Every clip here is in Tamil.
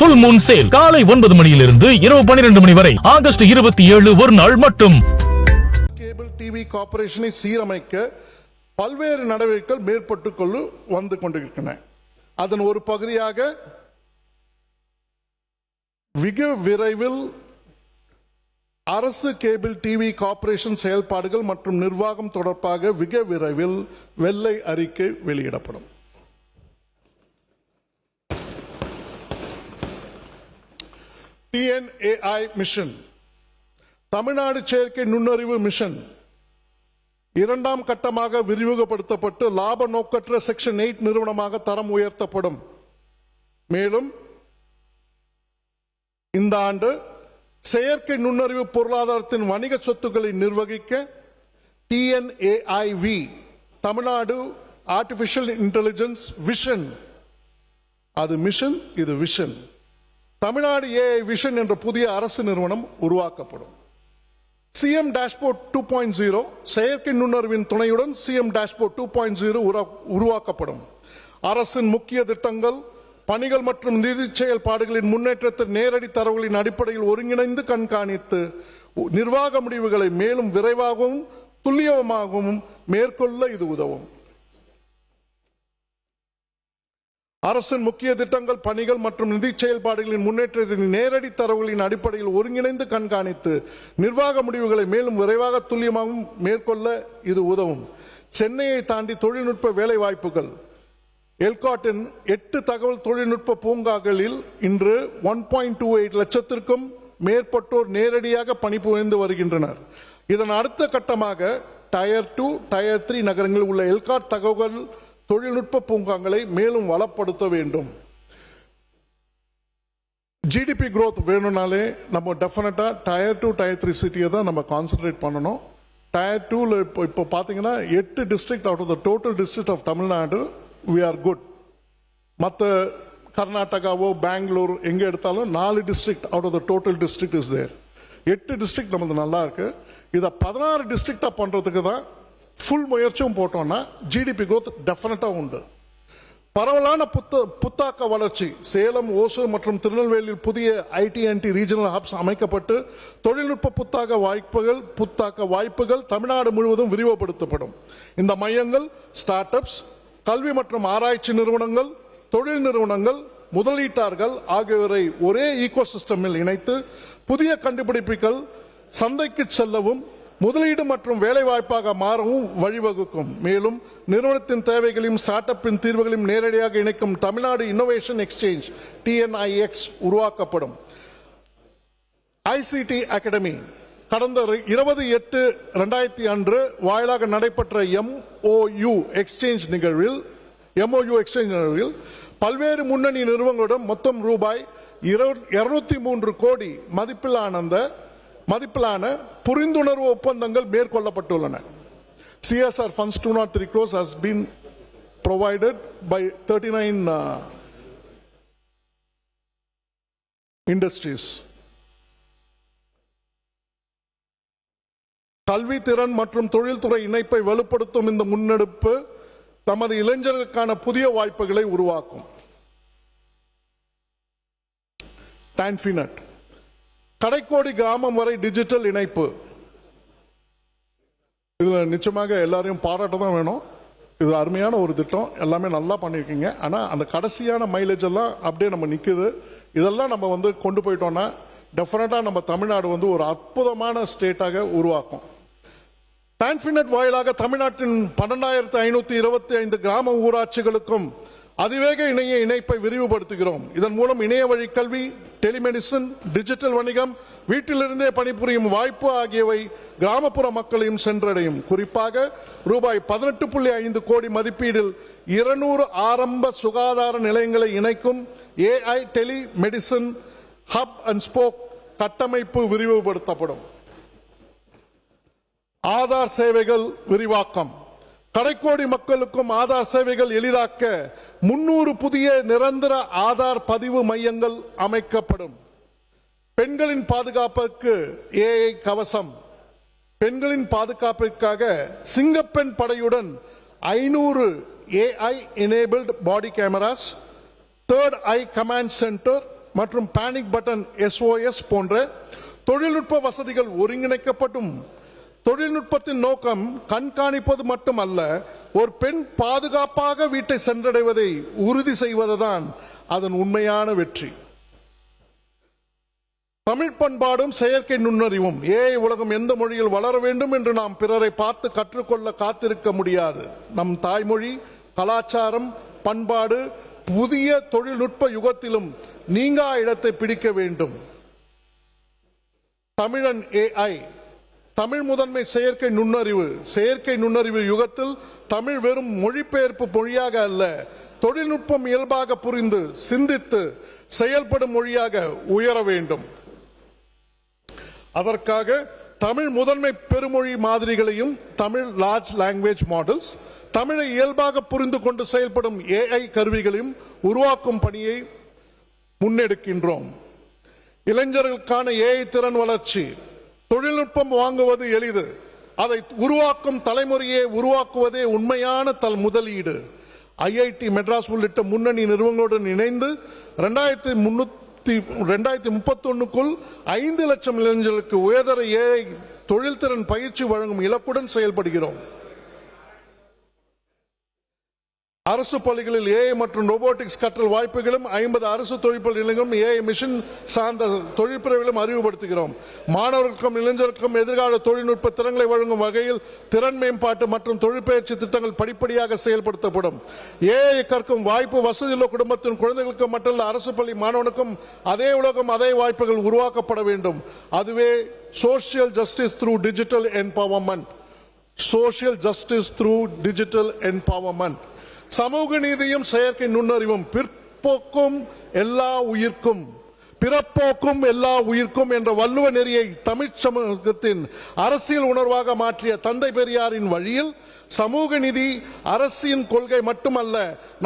Full Moon Sale காலை 9 மணியிலிருந்து இரவு 12 மணி வரை ஆகஸ்ட் 27 ஒரு நாள் மட்டும். கேபிள் டிவி கார்ப்பரேஷனை சீரமைக்க பல்வேறு நடவடிக்கைகள் மேற்பட்டு வந்து கொண்டிருக்கின்றன. அதன் ஒரு பகுதியாக மிக விரைவில் அரசு கேபிள் டிவி கார்ப்பரேஷன் செயல்பாடுகள் மற்றும் நிர்வாகம் தொடர்பாக மிக விரைவில் வெள்ளை அறிக்கை வெளியிடப்படும். TNAI மிஷன், தமிழ்நாடு செயற்கை நுண்ணறிவு மிஷன் இரண்டாம் கட்டமாக விரிவுபடுத்தப்பட்டு லாப நோக்கற்ற செக்ஷன் 8 நிறுவனமாக தரம் உயர்த்தப்படும். மேலும் இந்த ஆண்டு செயற்கை நுண்ணறிவு பொருளாதாரத்தின் வணிக சொத்துக்களை நிர்வகிக்க TNAIV Tamil Nadu artificial intelligence vision, அது மிஷன் இது விஷன், தமிழ்நாடு AI விஷன் என்ற புதிய அரசு நிறுவனம் உருவாக்கப்படும். சிஎம் டேஷ்போர்ட் 2.0 செயற்கை நுண்ணறிவின் துணையுடன் சிஎம் டேஷ்போர்ட் 2.0 உருவாக்கப்படும். அரசின் முக்கிய திட்டங்கள், பணிகள் மற்றும் நிதி செயல்பாடுகளின் முன்னேற்றத்தை நேரடி தரவுகளின் அடிப்படையில் ஒருங்கிணைந்து கண்காணித்து நிர்வாக முடிவுகளை மேலும் விரைவாகவும் துல்லியமாகவும் மேற்கொள்ள இது உதவும். அரசின் முக்கிய திட்டங்கள், பணிகள் மற்றும் நிதி செயல்பாடுகளின் முன்னேற்றத்தின் நேரடி தரவுகளின் அடிப்படையில் ஒருங்கிணைந்து கண்காணித்து நிர்வாக முடிவுகளை மேலும் விரைவாக துல்லியமாகவும் மேற்கொள்ள இது உதவும். சென்னையை தாண்டி தொழில்நுட்ப வேலை வாய்ப்புகள், எல்காட்டின் 8 தகவல் தொழில்நுட்ப பூங்காக்களில் இன்று 1.28 லட்சத்திற்கும் மேற்பட்டோர் நேரடியாக பணிபுரிந்து வருகின்றனர். இதன் அடுத்த கட்டமாக டயர் 2, டயர் 3 நகரங்களில் உள்ள எல்காட் தகவல் தொழில்நுட்ப பூங்காங்களை மேலும் வளப்படுத்த வேண்டும். GDP growth வேணும்னாலே நம்ம டெஃபினட்டா டயர் 2, டயர் 3 சிட்டியை தான் நம்ம கான்சென்ட்ரேட் பண்ணணும். டயர் 2ல இப்போ பார்த்தீங்கன்னா 8 district out of the total district of Tamil Nadu we are good. மற்ற கர்நாடகாவோ பெங்களூர் எங்க எடுத்தாலும் 4 district out of the total district is there. 8 district நமக்கு நல்லா இருக்கு. இதை 16 டிஸ்ட்ரிக்டா பண்றதுக்கு தான் ஃபுல் முயற்சியும் போட்டோம்னா GDP growth டெஃபினட்டா உண்டு. பரவலான புத்தாக்க வளர்ச்சி, சேலம், ஓசூர் மற்றும் திருநெல்வேலியில் புதிய IT&T ரீஜனல் ஹப்ஸ் அமைக்கப்பட்டு தொழில்நுட்ப புத்தாக்க வாய்ப்புகள் தமிழ்நாடு முழுவதும் விரிவுபடுத்தப்படும். இந்த மையங்கள் ஸ்டார்ட் அப்ஸ், கல்வி மற்றும் ஆராய்ச்சி நிறுவனங்கள், தொழில் நிறுவனங்கள், முதலீட்டாளர்கள் ஆகியோரை ஒரே ஈகோ சிஸ்டமில் இணைத்து புதிய கண்டுபிடிப்புகள் சந்தைக்கு செல்லவும் முதலீடு மற்றும் வேலை வாய்ப்பாக மாறவும் வழிவகுக்கும். மேலும் நிறுவனத்தின் தேவைகளையும் ஸ்டார்ட் அப்பின் தீர்வுகளையும் நேரடியாக இணைக்கும் தமிழ்நாடு இன்னோவேஷன் எக்ஸ்சேஞ்ச் TNIX உருவாக்கப்படும். ICT அகாடமி கடந்த 20/8/2000 அன்று வாயிலாக நடைபெற்ற MOU எக்ஸ்சேஞ்ச் நிகழ்வில் பல்வேறு முன்னணி நிறுவனங்களுடன் மொத்தம் ரூபாய் 203 கோடி மதிப்பிலான புரிந்துணர்வு ஒப்பந்தங்கள் மேற்கொள்ளப்பட்டுள்ளன. CSR funds 203 crores has been provided by 39 industries. கல்வி திறன் மற்றும் தொழில்துறை இணைப்பை வலுப்படுத்தும் இந்த முன்னெடுப்பு தமது இளைஞர்களுக்கான புதிய வாய்ப்புகளை உருவாக்கும். TANFINET கடைக்கோடி கிராமம் வரை டிஜிட்டல் இணைப்பு, இதுல நிச்சயமாக எல்லாரையும் பாராட்ட தான் வேணும். இது அருமையான ஒரு திட்டம், எல்லாமே நல்லா பண்ணிருக்கீங்க. ஆனா அந்த கடைசியான மைலேஜ் எல்லாம் அப்படியே நம்ம நிக்குது. இதெல்லாம் நம்ம கொண்டு போயிட்டோம்னா டெஃபினட்டா நம்ம தமிழ்நாடு ஒரு அற்புதமான ஸ்டேட்டாக உருவாக்கும். TANFINET வாயிலாக தமிழ்நாட்டின் 12,525 கிராம ஊராட்சிகளுக்கும் அதிவேக இணைப்பை விரிவுபடுத்துகிறோம். இதன் மூலம் இணைய வழி கல்வி, டெலிமெடிசின், டிஜிட்டல் வணிகம், வீட்டிலிருந்தே பணிபுரியும் வாய்ப்பு ஆகியவை கிராமப்புற மக்களையும் சென்றடையும். குறிப்பாக ரூபாய் 18.5 கோடி மதிப்பீடில் 200 ஆரம்ப சுகாதார நிலையங்களை இணைக்கும் AI telemedicine hub and spoke கட்டமைப்பு விரிவுபடுத்தப்படும். ஆதார் சேவைகள் விரிவாக்கம், கடைக்கோடி மக்களுக்கும் ஆதார் சேவைகள் எளிதாக்க 300 புதிய நிரந்தர ஆதார் பதிவு மையங்கள் அமைக்கப்படும். பெண்களின் பாதுகாப்புக்கு AI கவசம், பெண்களின் பாதுகாப்பிற்காக சிங்கப்பெண் படையுடன் 500 AI enabled body cameras, third eye command center, மற்றும் பேனிக் பட்டன் SOS போன்ற தொழில்நுட்ப வசதிகள் ஒருங்கிணைக்கப்பட்டும் தொழில்நுட்பத்தின் நோக்கம் கண்காணிப்பது மட்டுமல்ல, ஒரு பெண் பாதுகாப்பாக வீட்டை சென்றடைவதை உறுதி செய்வதுதான் அதன் உண்மையான வெற்றி. தமிழ் பண்பாடும் செயற்கை நுண்ணறிவும் AI உலகம் எந்த மொழியில் வளர வேண்டும் என்று நாம் பிறரை பார்த்து கற்றுக்கொள்ள காத்திருக்க முடியாது. நம் தாய்மொழி, கலாச்சாரம், பண்பாடு புதிய தொழில்நுட்ப யுகத்திலும் நீங்கா இடத்தை பிடிக்க வேண்டும். தமிழன் AI, தமிழ் முதன்மை செயற்கை நுண்ணறிவு யுகத்தில் தமிழ் வெறும் மொழிபெயர்ப்பு மொழியாக அல்ல, தொழில்நுட்பம் இயல்பாக புரிந்து சிந்தித்து செயல்படும் மொழியாக உயர வேண்டும். அதற்காக தமிழ் முதன்மை பெருமொழி மாதிரிகளையும் தமிழ் லார்ஜ் லாங்குவேஜ் மாடல்ஸ், தமிழை இயல்பாக புரிந்து கொண்டு செயல்படும் AI கருவிகளையும் உருவாக்கும் பணியை முன்னெடுக்கின்றோம். இளைஞர்களுக்கான AI திறன் வளர்ச்சி. தொழில்நுட்பம் வாங்குவது எளிது, அதை உருவாக்கும் தலைமுறையை உருவாக்குவதே உண்மையான முதலீடு. IIT மெட்ராஸ் உள்ளிட்ட முன்னணி நிறுவனங்களுடன் இணைந்து 2031க்குள் 5 லட்சம் இளைஞர்களுக்கு உயர்தர AI தொழில்திறன் பயிற்சி வழங்கும் இலக்குடன் செயல்படுகிறோம். அரசு பள்ளிகளில் AI மற்றும் ரோபோட்டிக்ஸ் கற்றல் வாய்ப்புகளும் 50 அரசு தொழில்நுட்ப நிலையங்களும் AI மிஷன் சார்ந்த தொழிற்பிரிவுகளும் அறிவுறுத்துகிறோம். மாணவர்களுக்கும் இளைஞர்களுக்கும் எதிர்கால தொழில்நுட்ப திறன்களை வழங்கும் வகையில் திறன் மேம்பாட்டு மற்றும் தொழிற்பயிற்சி திட்டங்கள் படிப்படியாக செயல்படுத்தப்படும். AI கற்கும் வாய்ப்பு வசதியுள்ள குடும்பத்தின் குழந்தைகளுக்கு மட்டுமல்ல, அரசு பள்ளி மாணவனுக்கும் அதே உலகம் அதே வாய்ப்புகள் உருவாக்கப்பட வேண்டும். அதுவே social justice through digital empowerment. Social justice through digital empowerment. சமூக நீதியும் செயற்கை நுண்ணறிவும். பிற்போக்கும் எல்லா உயிர்க்கும் என்ற வள்ளுவ நெறியை தமிழ் சமூகத்தின் அரசியல் உணர்வாக மாற்றிய தந்தை பெரியாரின் வழியில் சமூக நீதி அரசின் கொள்கை மட்டுமல்ல,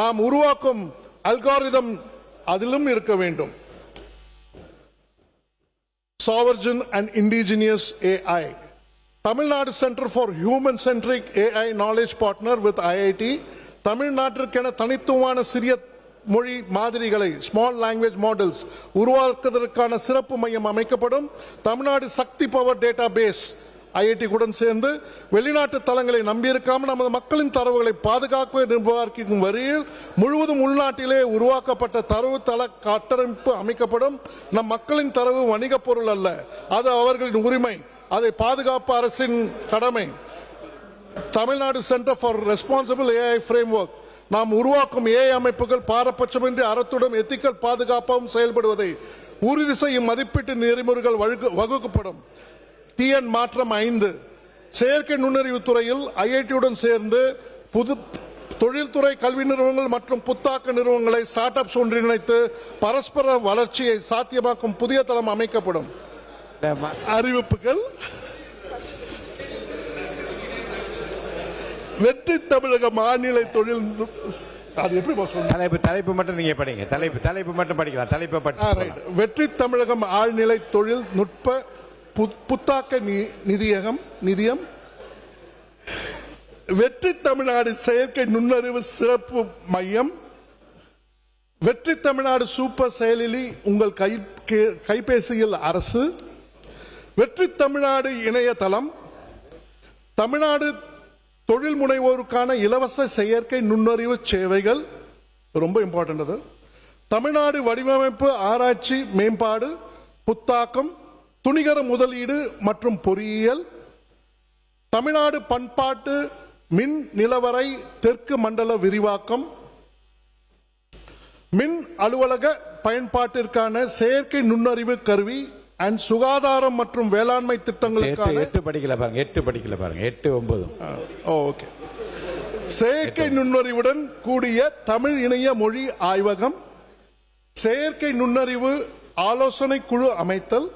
நாம் உருவாக்கும் அல்காரிதம் அதிலும் இருக்க வேண்டும். சாவர்ஜின் and indigenous AI. Tamil Nadu centre for human centric AI knowledge partner with IIT. தமிழ்நாட்டிற்கென தனித்துவமான சிறிய மொழி மாதிரிகளை ஸ்மால் லாங்குவேஜ் மாடல்ஸ் உருவாக்குவதற்கான சிறப்பு மையம் அமைக்கப்படும். தமிழ்நாடு சக்தி பவர் டேட்டா பேஸ் IIT உடன் சேர்ந்து வெளிநாட்டு தளங்களை நம்பியிருக்காமல் நமது மக்களின் தரவுகளை பாதுகாக்க நிர்வாகிக்கும் வரையில் முழுவதும் உள்நாட்டிலே உருவாக்கப்பட்ட தரவு தள கட்டமைப்பு அமைக்கப்படும். நம் மக்களின் தரவு வணிக பொருள் அல்ல, அது அவர்களின் உரிமை. அதை பாதுகாப்பு அரசின் கடமை. Tamil Nadu centre for responsible AI framework. நாம் உருவாக்கும் AI அமைப்புகள் பாரபட்சமின்றி அறத்துடன் எத்திக்கல் பாதுகாப்பாகவும் செயல்படுவதை உறுதி செய்யும் மதிப்பீட்டு நெறிமுறைகள் வகுக்கப்படும். TN மாற்றம் 5. செயற்கை நுண்ணறிவு துறையில் IIT-உடன் சேர்ந்து புது தொழில்துறை கல்வி நிறுவனங்கள் மற்றும் புத்தாக்க நிறுவனங்களை ஸ்டார்ட் அப்ஸ் ஒன்றிணைத்து பரஸ்பர வளர்ச்சியை சாத்தியமாக்கும் புதிய தளம் அமைக்கப்படும். அறிவிப்புகள். வெற்றி தமிழக மாநில தொழில் அது எப்படி தலைப்பு மட்டும் நீங்க படிங்க. தலைப்பு மட்டும் படிக்கலாம். தலைப்பை படிச்சு. வெற்றி தமிழகம் ஆழ்நிலை தொழில்நுட்ப புத்தாக்க நிதியம். வெற்றி தமிழ்நாடு செயற்கை நுண்ணறிவு சிறப்பு மையம். வெற்றி தமிழ்நாடு சூப்பர் செயலி உங்கள் கைபேசியில் அரசு. வெற்றி தமிழ்நாடு இணையதளம். தமிழ்நாடு தொழில் முனைவோருக்கான இலவச செயற்கை நுண்ணறிவு சேவைகள் ரொம்ப இம்பார்ட்டன்ட். அது தமிழ்நாடு வடிவமைப்பு ஆராய்ச்சி மேம்பாடு புத்தாக்கம் துணிகர முதலீடு மற்றும் பொறியியல். தமிழ்நாடு பண்பாட்டு மின் நிலவரை தெற்கு மண்டல விரிவாக்கம். மின் அலுவலக பயன்பாட்டிற்கான செயற்கை நுண்ணறிவு கருவி அண்ட் சுகாதாரம் மற்றும் வேளாண்மை திட்டங்களுக்கான 8 படிக்கல பாருங்க 8 9. ஓகே. செயற்கை நுண்ணறிவுடன் கூடிய தமிழ் இணைய மொழி ஆய்வகம். செயற்கை நுண்ணறிவு ஆலோசனை குழு அமைத்தல்.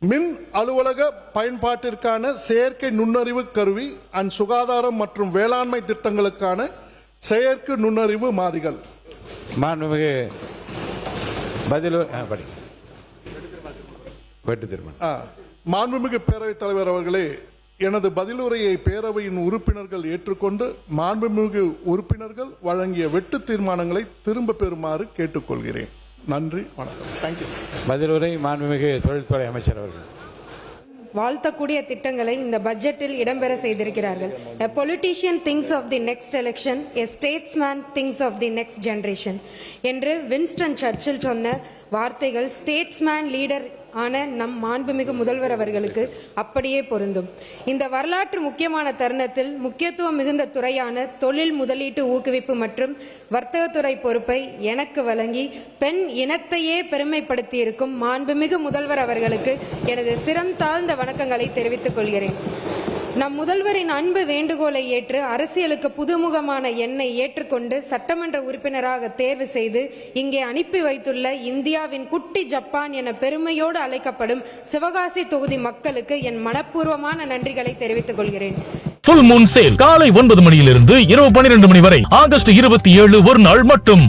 மின் அலுவலக பயன்பாட்டிற்கான செயற்கை நுண்ணறிவு கருவி அண்ட் சுகாதாரம் மற்றும் வேளாண்மை திட்டங்களுக்கான செயற்கை நுண்ணறிவு மாதிரிகள். மாண்புமிகு பேரவைத் தலைவர் அவர்களே, எனது பதிலுரையை பேரவையின் உறுப்பினர்கள் ஏற்றுக்கொண்டு மாண்புமிகு உறுப்பினர்கள் வழங்கிய வெட்டு தீர்மானங்களை திரும்ப பெறுமாறு கேட்டுக்கொள்கிறேன். நன்றி, வணக்கம். தேங்க்யூ. பதிலுரை மாண்புமிகு தொழில்துறை அமைச்சர் அவர்கள். வாழ்த்தக்கூடிய திட்டங்களை இந்த பட்ஜெட்டில் இடம்பெற செய்திருக்கிறார்கள். A politician thinks of the next election, a statesman thinks of the next generation என்று வின்ஸ்டன் சர்ச்சில் சொன்ன வார்த்தைகள் ஸ்டேட்ஸ்மேன் லீடர் ஆன நம் மாண்புமிகு முதல்வர் அவர்களுக்கு அப்படியே பொருந்தும். இந்த வரலாற்று முக்கியமான தருணத்தில் முக்கியத்துவம் மிகுந்த துறையான தொழில் முதலீட்டு ஊக்குவிப்பு மற்றும் வர்த்தகத்துறை பொறுப்பை எனக்கு வழங்கி பெண் இனத்தையே பெருமைப்படுத்தி இருக்கும் மாண்புமிகு முதல்வர் அவர்களுக்கு எனது சிரம் தாழ்ந்த வணக்கங்களை தெரிவித்துக் கொள்கிறேன். நம் முதல்வரின் அன்பு வேண்டுகோளை ஏற்று அரசியலுக்கு புதுமுகமான என்னை ஏற்றுக்கொண்டு சட்டமன்ற உறுப்பினராக தேர்வு செய்து இங்கே அனுப்பி வைத்துள்ள இந்தியாவின் குட்டி ஜப்பான் என பெருமையோடு அழைக்கப்படும் சிவகாசி தொகுதி மக்களுக்கு என் மனப்பூர்வமான நன்றிகளை தெரிவித்துக் கொள்கிறேன். ஃபுல் மூன் சேல் காலை 9 மணியிலிருந்து இரவு 12 மணி வரை ஆகஸ்ட் 27 ஒரு நாள் மட்டும்.